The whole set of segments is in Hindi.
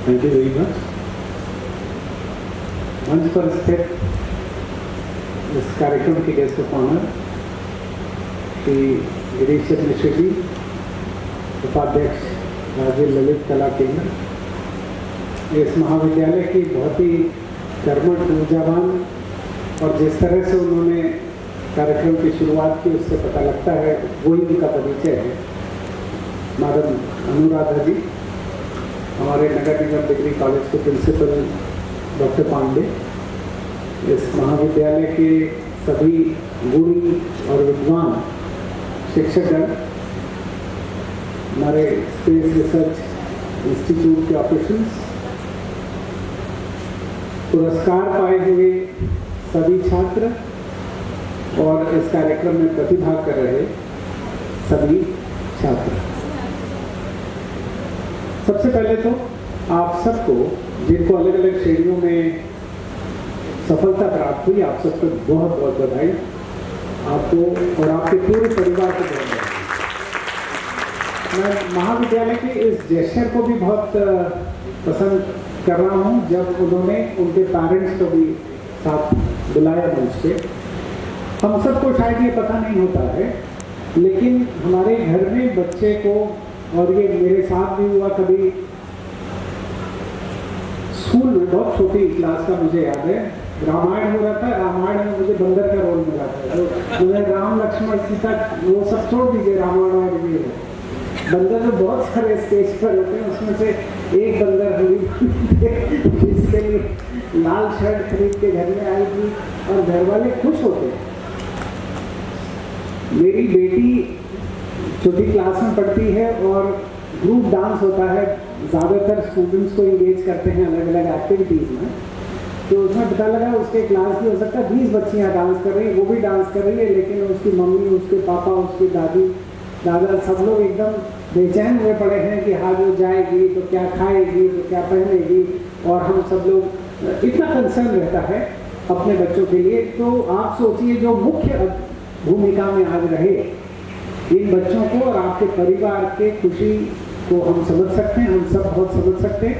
Thank you very much. मंच पर स्थित इस कार्यक्रम के guest of honour Shri Girish Chandra Mishra ji, उपाध्यक्ष राज्य ललित कला केंद्र, इस महाविद्यालय की बहुत ही कर्मठ ऊर्जावान और जिस तरह से उन्होंने कार्यक्रम की शुरुआत की उससे पता लगता है वही उनका परिचय है। मैडम अनुराधा जी, हमारे नगर निगम डिग्री कॉलेज के प्रिंसिपल डॉक्टर पांडे, इस महाविद्यालय के सभी गुणी और विद्वान शिक्षकगण, हमारे स्पेस रिसर्च इंस्टीट्यूट के ऑफिशियल्स, पुरस्कार पाए हुए सभी छात्र और इस कार्यक्रम में प्रतिभाग कर रहे सभी छात्र। सबसे पहले तो आप सबको जिनको अलग अलग श्रेणियों में सफलता प्राप्त हुई, आप सबको बहुत बहुत बधाई, आपको और आपके पूरे परिवार को बहुत बधाई। मैं महाविद्यालय के इस जेस्चर को भी बहुत पसंद कर रहा हूँ जब उन्होंने उनके पेरेंट्स को भी साथ बुलाया मंच पे। हम सबको शायद ये पता नहीं होता है, लेकिन हमारे घर में बच्चे को, और ये मेरे साथ भी हुआ कभी स्कूल में, बहुत छोटी क्लास का मुझे याद है, रामायण हो रहा था, रामायण में मुझे बंदर का रोल मिला था, तो मुझे राम लक्ष्मण सीता वो सब छोड़ दीजिए, रामायण में बंदर तो बहुत सारे स्टेज पर होते हैं, उसमें से एक बंदर हुई जिसके लिए लाल शर्ट खरीद के घर में आएगी और घर वाले खुश होते हैं। मेरी बेटी छोटी क्लास में पढ़ती है और ग्रुप डांस होता है, ज़्यादातर स्टूडेंट्स को इंगेज करते हैं अलग अलग एक्टिविटीज़ में, तो उसमें पता लगा उसके क्लास में हो सकता है 20 बच्चियाँ डांस कर रही हैं, वो भी डांस कर रही है, लेकिन उसकी मम्मी, उसके पापा, उसकी दादी, दादा सब लोग एकदम बेचैन हुए पड़े हैं कि हाँ वो जाएगी तो क्या खाएगी, तो क्या पहनेगी, और हम सब लोग इतना कंसर्न रहता है अपने बच्चों के लिए। तो आप सोचिए जो मुख्य भूमिका में आज रहे इन बच्चों को और आपके परिवार के खुशी को हम समझ सकते हैं, हम सब बहुत समझ सकते हैं,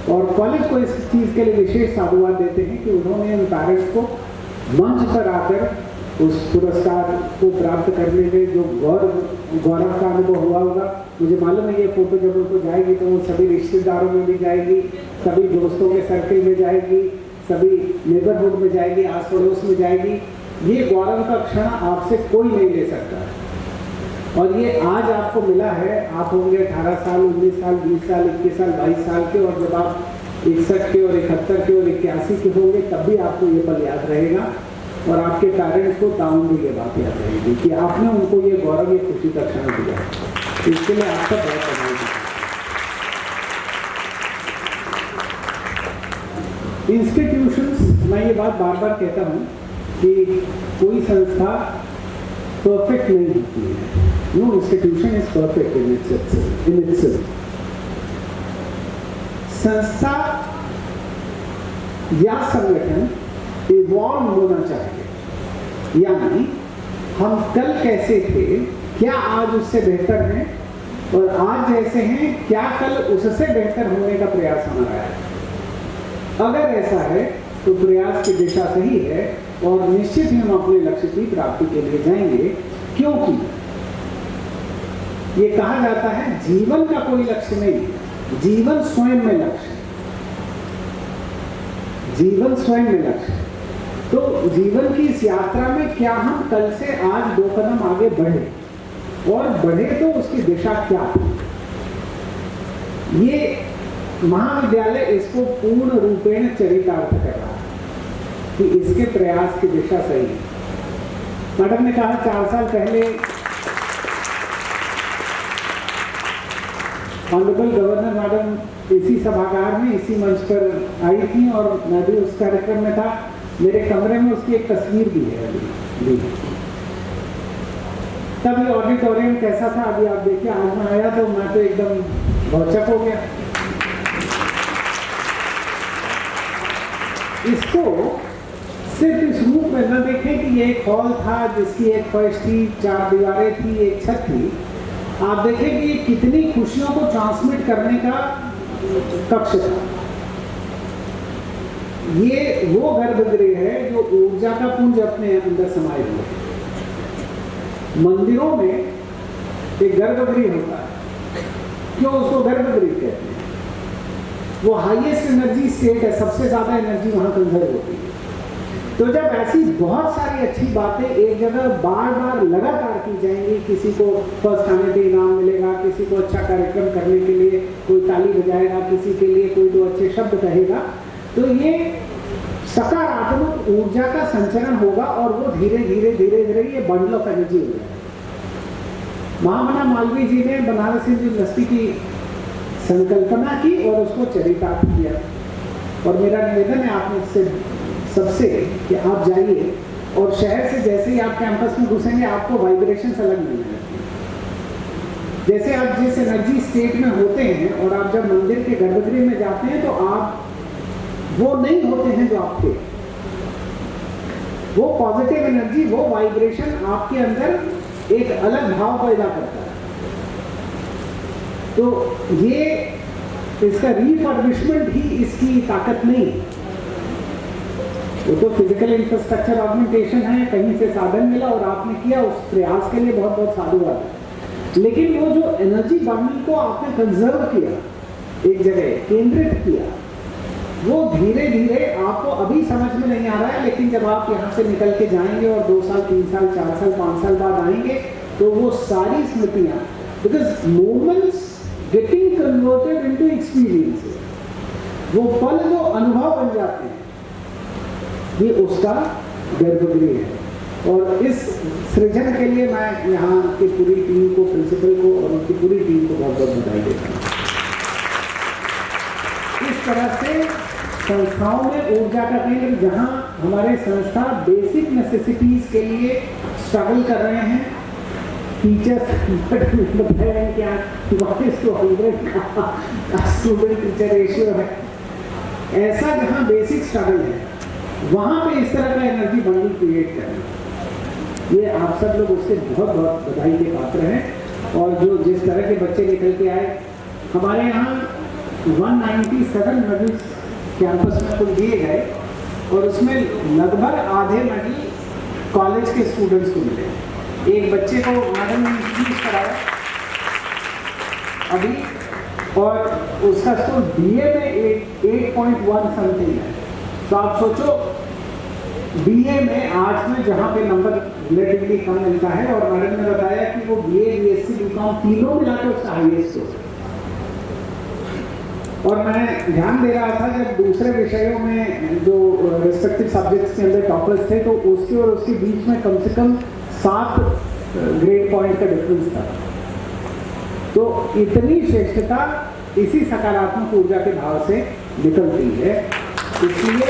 और कॉलेज को इस चीज़ के लिए विशेष साधुवाद देते हैं कि उन्होंने उन पेरेंट्स को मंच पर आकर उस पुरस्कार को प्राप्त करने में जो गौरव का अनुभव हुआ होगा। मुझे मालूम है ये फोटो जब उनको जाएगी तो वो सभी रिश्तेदारों में भी जाएगी, सभी दोस्तों के सर्कल में जाएगी, सभी नेबरहुड में जाएगी, आस पड़ोस में जाएगी। ये गौरव का क्षण आपसे कोई नहीं ले सकता, और ये आज आपको मिला है। आप होंगे 18 साल, 19 साल, 20 साल, 21 साल, 22 साल के, और जब आप 61 के और 71 के और 81 के होंगे तब भी आपको ये पल याद रहेगा, और आपके पेरेंट्स को ताउन भी ये बात याद रहेगी कि आपने उनको ये गौरव, ये खुशी का क्षण दिया। इसके लिए आपका बहुत बधाई। इंस्टीट्यूशंस, मैं ये बात बार बार कहता हूँ कि कोई संस्था परफेक्ट नहीं होती है। No institution is perfect in itself. संस्था या संगठन इवॉल्व होना चाहिए, यानी हम कल कैसे थे, क्या आज उससे बेहतर हैं, और आज जैसे हैं क्या कल उससे बेहतर होने का प्रयास हमारा है। अगर ऐसा है तो प्रयास की दिशा सही है, और निश्चित ही हम अपने लक्ष्य की प्राप्ति के लिए जाएंगे, क्योंकि ये कहा जाता है जीवन का कोई लक्ष्य नहीं, जीवन स्वयं में लक्ष्य, जीवन स्वयं में लक्ष्य। तो जीवन की इस यात्रा में क्या हम कल से आज 2 कदम आगे बढ़े, और बढ़े तो उसकी दिशा क्या है। ये महाविद्यालय इसको पूर्ण रूपेण चरितार्थ कर रहा है कि इसके प्रयास की दिशा सही है। मैडम ने कहा 4 साल पहले ऑनरेबल गवर्नर मैडम इसी सभागार में, इसी मंच पर आई थी, और मैं भी उस कार्यक्रम में था। मेरे कमरे में उसकी एक तस्वीर भी है अभी। तब ये ऑडिटोरियम कैसा था अभी आप देखिए। आज मैं आया तो मैं तो एकदम भौचक हो गया। इसको सिर्फ इस रूप में न देखें कि ये एक हॉल था जिसकी एक फर्श थी, 4 दीवारें थी, एक छत थी। आप देखें कि ये कितनी खुशियों को ट्रांसमिट करने का कक्ष था। ये वो गर्भगृह है जो ऊर्जा का पुंज अपने अंदर समाये हुए है। मंदिरों में एक गर्भगृह होता है, क्यों उसको गर्भगृह कहते हैं? वो हाईएस्ट एनर्जी स्टेट है, सबसे ज्यादा एनर्जी वहां कंजर्व होती है। तो जब ऐसी बहुत सारी अच्छी बातें एक जगह बार बार लगातार की जाएंगी, किसी को फर्स्ट आने पे इनाम मिलेगा, किसी को अच्छा कार्यक्रम करने के लिए कोई ताली बजाएगा, किसी के लिए कोई दो अच्छे शब्द कहेगा, तो ये सकारात्मक ऊर्जा का संचरण होगा और वो धीरे धीरे धीरे धीरे ये बंडल ऑफ एनर्जी हो जाएगा। महामना मालवीय जी ने बनारस हिंदू यूनिवर्सिटी की संकल्पना की और उसको चरितार्थ किया। और मेरा निवेदन है आप मुझसे सबसे कि आप जाइए और शहर से जैसे ही आप कैंपस में घुसेंगे आपको वाइब्रेशंस अलग मिलने लगती है। जैसे आप जिस एनर्जी स्टेट में होते हैं और आप जब मंदिर के गर्भगृह में जाते हैं तो आप वो नहीं होते हैं जो आप थे। वो पॉजिटिव एनर्जी, वो वाइब्रेशन आपके अंदर एक अलग भाव पैदा करता है। तो ये इसका रिफर्बिशमेंट ही इसकी ताकत नहीं है। वो तो फिजिकल इंफ्रास्ट्रक्चर ऑगमेंटेशन है, कहीं से साधन मिला और आपने किया, उस प्रयास के लिए बहुत बहुत साधुवाद। लेकिन वो जो एनर्जी बंडल को आपने कंजर्व किया, एक जगह केंद्रित किया, वो धीरे धीरे आपको अभी समझ में नहीं आ रहा है, लेकिन जब आप यहाँ से निकल के जाएंगे और 2 साल 3 साल 4 साल 5 साल बाद आएंगे तो वो सारी स्मृतियाँ, because moments getting converted into experiences, वो पल जो अनुभव बन जाते हैं, ये उसका गर्भगृह है। और इस सृजन के लिए मैं यहाँ की पूरी टीम को, प्रिंसिपल को और उनकी पूरी टीम को बहुत बहुत बधाई देता हूँ। इस तरह से संस्थाओं में ऊर्जा का केंद्र, जहाँ हमारे संस्था बेसिक नेसेसिटीज के लिए स्ट्रगल कर रहे हैं, टीचर्स बताएं क्या स्टूडेंट टीचर रेशियो है, ऐसा जहाँ बेसिक स्ट्रगल है वहाँ पे इस तरह का एनर्जी बंडल क्रिएट करना, ये आप सब लोग उससे बहुत बहुत बधाई के पात्र हैं। और जो जिस तरह के बच्चे निकल के आए, हमारे यहाँ 197 मेडल्स कैंपस में कुल दिए गए और उसमें लगभग आधे मेडल कॉलेज के स्टूडेंट्स को मिले। एक बच्चे को मैडम ने इंट्रोड्यूस कराया अभी, और उसका स्कोर बीए में 8.1 समथिंग है। तो आप सोचो, बीए में आर्ट्स में जहाँ पे नंबर रिलेटिवली कम मिलता है, और मैडम ने बताया कि वो बीए, बीएससी, बीकॉम तीनों मिला के उसका हाईएस्ट हो। और मैं ध्यान दे रहा था जब दूसरे विषयों में जो रिस्पेक्टिव सब्जेक्ट्स के अंदर टॉपर्स थे, तो उसके और उसके बीच में कम से कम 7 ग्रेड पॉइंट का डिफरेंस था। तो इतनी श्रेष्ठता इसी सकारात्मक ऊर्जा के भाव से निकलती है। इसलिए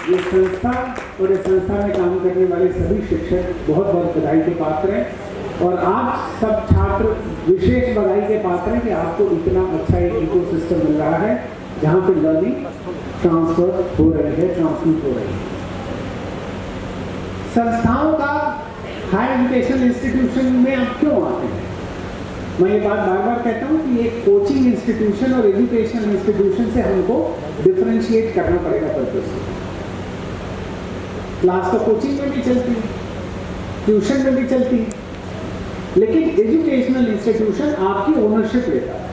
ये संस्था और इस संस्था में काम करने वाले सभी शिक्षक बहुत बहुत बधाई के पात्र हैं, और आप सब छात्र विशेष बधाई के पात्र हैं कि आपको इतना अच्छा एक इकोसिस्टम मिल रहा है जहाँ पे लर्निंग ट्रांसफर हो रही है, ट्रांसमिट हो रही है। संस्थाओं का हायर एजुकेशन इंस्टीट्यूशन में आप क्यों आते हैं? मैं ये बात बार बार कहता हूँ कि एक कोचिंग इंस्टीट्यूशन और एजुकेशन इंस्टीट्यूशन से हमको डिफरेंशिएट करना पड़ेगा पर्पस से। क्लास तो कोचिंग में भी चलती, ट्यूशन में भी चलती, लेकिन एजुकेशनल इंस्टीट्यूशन आपकी ओनरशिप लेता है।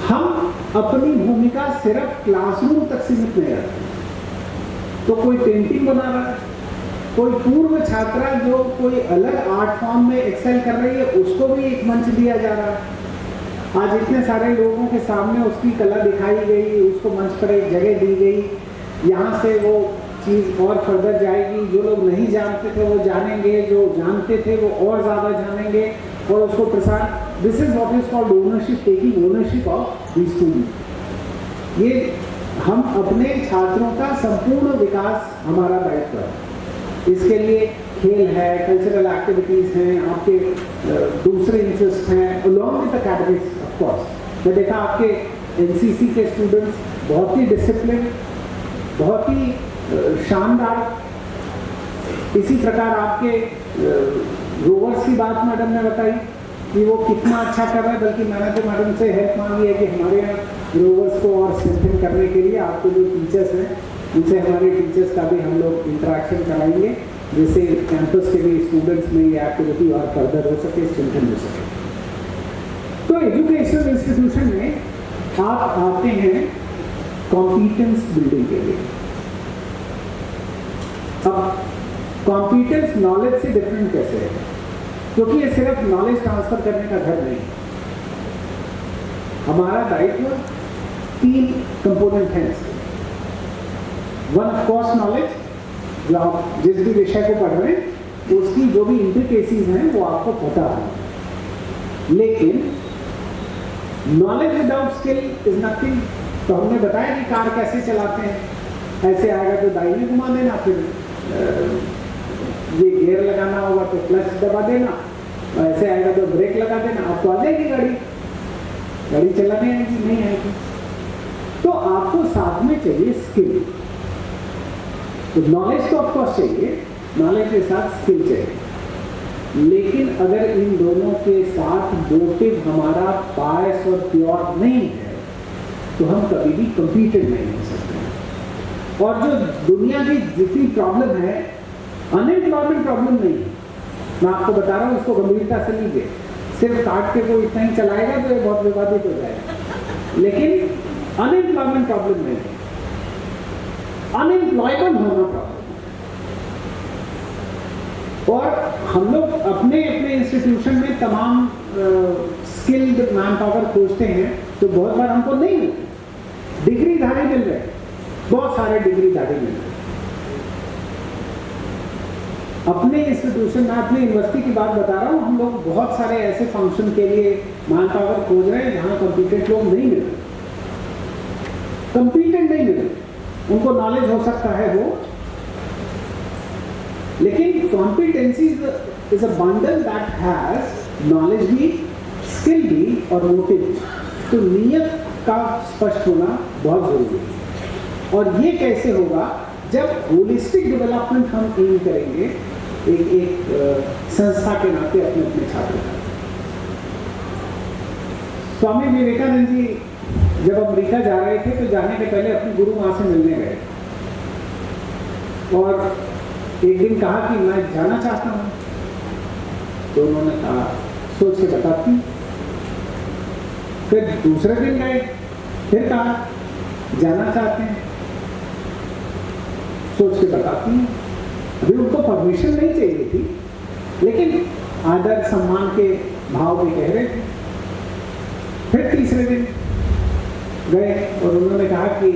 हम अपनी भूमिका सिर्फ क्लासरूम तक सीमित नहीं रखते। तो कोई पेंटिंग बना रहा है, कोई पूर्व छात्रा जो कोई अलग आर्ट फॉर्म में एक्सेल कर रही है, उसको भी एक मंच दिया जा रहा है। आज इतने सारे लोगों के सामने उसकी कला दिखाई गई, उसको मंच पर एक जगह दी गई। यहाँ से वो चीज़ और फर्दर जाएगी, जो लोग नहीं जानते थे वो जानेंगे, जो जानते थे वो और ज़्यादा जानेंगे, और उसको प्रसार। This is what is called ownership, taking ownership of the student. ये हम अपने छात्रों का संपूर्ण विकास हमारा दायित्व है। इसके लिए खेल है, कल्चरल एक्टिविटीज़ हैं, आपके दूसरे इंटरेस्ट हैं, along with academics of course. मैं देखा आपके एनसीसी के स्टूडेंट्स बहुत ही डिसिप्लिन, बहुत ही शानदार। इसी प्रकार आपके रोवर्स की बात मैडम ने बताई, कि वो कितना अच्छा कर रहा है, बल्कि मैंने तो मैडम से हेल्प मांगी है कि हमारे यहाँ ग्रोवर्स को और स्ट्रेंथन करने के लिए आपके जो टीचर्स हैं उनसे हमारे टीचर्स का भी हम लोग इंटरेक्शन कराएंगे, जिससे कैंपस के भी स्टूडेंट्स में ये एक्टिविटी और फर्दर हो सके, स्ट्रेंथन हो सके। तो एजुकेशनल इंस्टीट्यूशन में आप आते हैं कॉम्पिटेंस बिल्डिंग के लिए। अब कॉम्पिटेंस नॉलेज से डिफरेंट कैसे है, क्योंकि ये सिर्फ नॉलेज ट्रांसफर करने का घर नहीं। हमारा दायित्व 3 कंपोनेंट हैं इसके। वन ऑफ कोर्स नॉलेज, जो आप जिस भी विषय को पढ़ रहे हैं उसकी जो भी इंट्रिकेसीज हैं वो आपको पता है, लेकिन knowledge without skill is nothing. तो हमने बताया कि कार कैसे चलाते हैं, ऐसे आएगा तो दाहिने घुमा देना, फिर ये गियर लगाना होगा तो क्लच दबा देना, ऐसे आएगा तो ब्रेक लगा देना, आपको आ जाएगी गाड़ी चलाने आएगी नहीं आएगी। तो आपको साथ में चाहिए स्किल। तो नॉलेज तो ऑफकोर्स चाहिए, नॉलेज के साथ स्किल चाहिए, लेकिन अगर इन दोनों के साथ मोटिव हमारा बायस और प्योर नहीं है तो हम कभी भी कंपीटेंट नहीं हो सकते। और जो दुनिया की जितनी प्रॉब्लम है, अनएम्प्लॉयमेंट प्रॉब्लम नहीं है, मैं आपको बता रहा हूँ, उसको गंभीरता से लीजिए। सिर्फ काट के कोई इतना ही चलाएगा तो ये बहुत विवादित हो जाएगा, लेकिन अनएम्प्लॉयमेंट प्रॉब्लम नहीं है, अनएम्प्लॉयबल होना प्रॉब्लम। और हम लोग अपने अपने इंस्टीट्यूशन में तमाम स्किल्ड मैन पावर खोजते हैं, तो बहुत बार हमको नहीं मिलते। डिग्रीधारी मिल रहे, बहुत सारे डिग्रीधारी मिल रहे। अपने इंस्टीट्यूशन में, अपने यूनिवर्सिटी की बात बता रहा हूँ, हम लोग बहुत सारे ऐसे फंक्शन के लिए मैन पावर खोज रहे हैं जहाँ कॉम्पिटेंट लोग नहीं मिल रहे, कॉम्पिटेंट नहीं मिल रहे। उनको नॉलेज हो सकता है वो, लेकिन competency is a bundle that has knowledge भी, स्किल भी और मोटिव। तो नियत का स्पष्ट होना बहुत जरूरी है। और ये कैसे होगा, जब होलिस्टिक डेवलपमेंट हम एम करेंगे एक संस्था के नाते अपने अपने छात्रों का। स्वामी विवेकानंद जी जब अमेरिका जा रहे थे तो जाने के पहले अपने गुरु वहां से मिलने गए और एक दिन कहा कि मैं जाना चाहता हूं। तो उन्होंने कहा सोच के बताती। फिर दूसरे दिन गए, फिर कहा जाना चाहते हैं, सोच के बताती हूँ। अभी उनको परमिशन नहीं चाहिए थी, लेकिन आदर सम्मान के भाव में कह रहे थे। फिर तीसरे दिन गए और उन्होंने कहा कि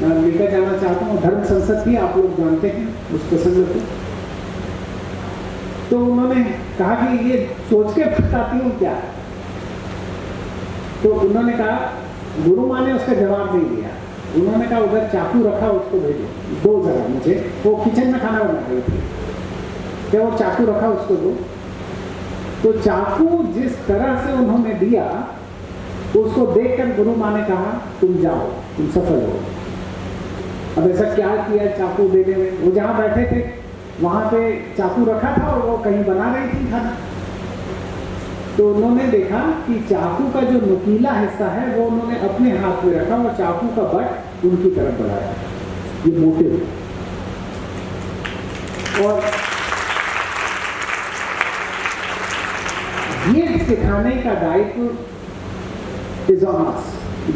मैं अमेरिका जाना चाहता हूँ। धर्म संसद थी, आप लोग जानते हैं उस प्रसंग को। तो उन्होंने कहा कि ये सोच के बताती हूँ क्या। तो उन्होंने कहा, गुरु माँ ने उसका जवाब नहीं दिया। उन्होंने कहा उधर चाकू रखा, उसको भेजो, दो जरा मुझे। वो किचन में खाना बना रही थी, क्या वो चाकू रखा, उसको दो। तो चाकू जिस तरह से उन्होंने दिया, उसको देखकर गुरु माँ ने कहा तुम जाओ, तुम सफल हो। अब ऐसा क्या किया चाकू देने में? वो जहाँ बैठे थे वहां पे चाकू रखा था और वो कहीं बना रही थी खाना। तो उन्होंने देखा कि चाकू का जो नुकीला हिस्सा है वो उन्होंने अपने हाथ में रखा और चाकू का बट उनकी तरफ बढ़ाया। ये मोटिव। और ये सिखाने का दायित्व इज ऑन अस।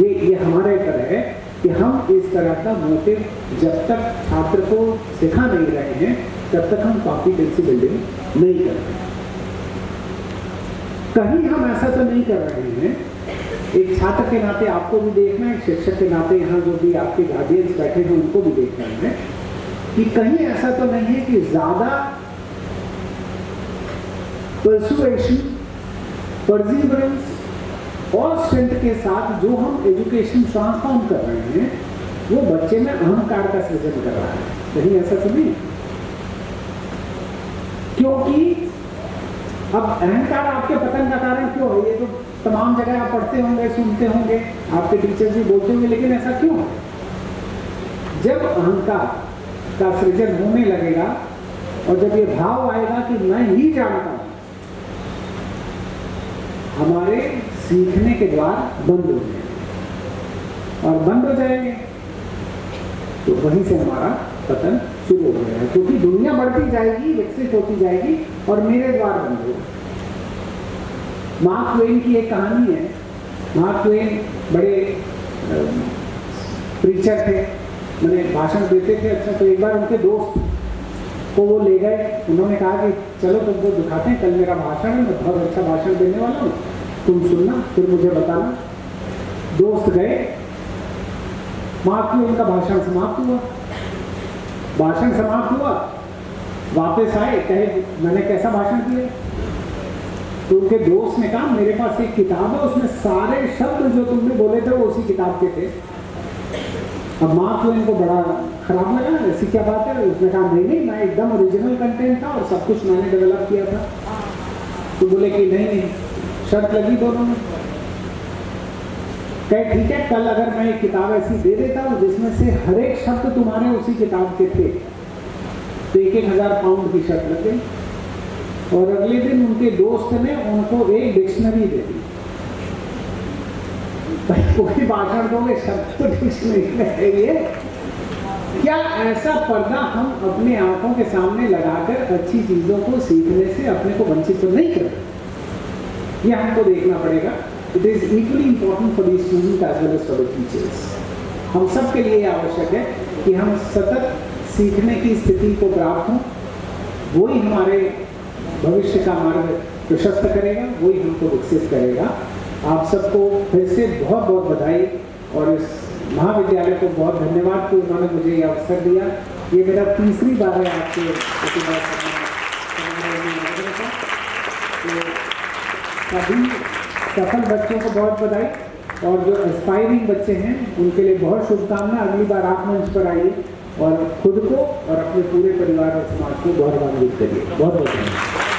ये हमारे पर है कि हम इस तरह का मोटिव जब तक छात्र को सिखा नहीं रहे हैं तब तक हम कॉम्पिटेंसी बिल्डिंग नहीं कर रहे। कहीं हम ऐसा तो नहीं कर रहे हैं। एक छात्र के नाते आपको भी देखना है, एक शिक्षक के नाते यहाँ जो भी आपके गार्डियंस बैठे हैं उनको भी देखना है कि कहीं ऐसा तो नहीं है कि ज्यादा परसुएशन, परसिवरेंस और स्ट्रेंथ के साथ जो हम एजुकेशन ट्रांसफॉर्म कर रहे हैं वो बच्चे में अहंकार का सृजन कर रहा है। कहीं ऐसा तो नहीं, क्योंकि अब अहंकार आपके पतन का कारण क्यों है? ये तो तमाम जगह आप पढ़ते होंगे, सुनते होंगे, आपके टीचर्स भी बोलते होंगे, लेकिन ऐसा क्यों है? जब अहंकार का सृजन होने लगेगा और जब ये भाव आएगा कि मैं ही जानता हूं, हमारे सीखने के द्वार बंद हो जाएंगे, और बंद हो जाएंगे तो वहीं से हमारा पतन शुरू हो जाएगा, क्योंकि दुनिया बढ़ती जाएगी, विकसित होती जाएगी और मेरे द्वार बंद हो। मार्क ट्वेन की एक कहानी है। मार्क ट्वेन बड़े प्रीचर थे, मैंने भाषण देते थे। अच्छा, तो एक बार उनके दोस्त को वो ले गए, उन्होंने कहा कि चलो तुमको दिखाते हैं, कल मेरा भाषण है, मैं बहुत अच्छा भाषण देने वाला हूँ, तुम सुनना फिर मुझे बताना। दोस्त गए, मार्क ट्वेन का भाषण समाप्त हुआ। भाषण समाप्त हुआ, वापस आए, कहे मैंने कैसा भाषण किया? तो उनके दोस्त ने कहा मेरे पास एक किताब है, उसमें सारे शब्द जो तुमने बोले थे वो उसी किताब के थे। अब मार्क ट्वेन को बड़ा खराब लगा, ऐसी क्या बात है? उसने कहा नहीं, मैं एकदम ओरिजिनल कंटेंट था और सब कुछ मैंने डेवलप किया था। तो बोले कि नहीं, शर्त लगी दोनों में। कहे ठीक है, कल अगर मैं एक किताब ऐसी दे देता हूँ जिसमें से हर एक शब्द तुम्हारे उसी किताब के थे, तो 1,000 पाउंड की शर्त लग गई। और अगले दिन उनके दोस्त ने उनको एक डिक्शनरी दे दी। कोई भाषण दोगे, शब्द तो डिक्शनरी में है ये। क्या ऐसा पर्दा हम अपने आंखों के सामने लगाकर अच्छी चीजों को सीखने से अपने को वंचित तो नहीं करते? ये हमको देखना पड़ेगा। It is equally important for the student as well as for the teachers. हम सब के लिए आवश्यक है कि हम सतत सीखने की स्थिति को प्राप्त हों। वही हमारे भविष्य का मार्ग प्रशस्त करेगा, वही हमको विकसित करेगा। आप सबको फिर से बहुत बहुत बधाई और इस महाविद्यालय को बहुत धन्यवाद कि उन्होंने मुझे ये अवसर दिया। ये मेरा तीसरी बार है आपके प्रतिभाग का। सभी सफल बच्चों को बहुत बधाई, और जो एस्पायरिंग बच्चे हैं उनके लिए बहुत शुभकामनाएं। अगली बार आप मंच पर आइए और खुद को और अपने पूरे परिवार और समाज को गौरवान्वित करिए। बहुत बहुत धन्यवाद।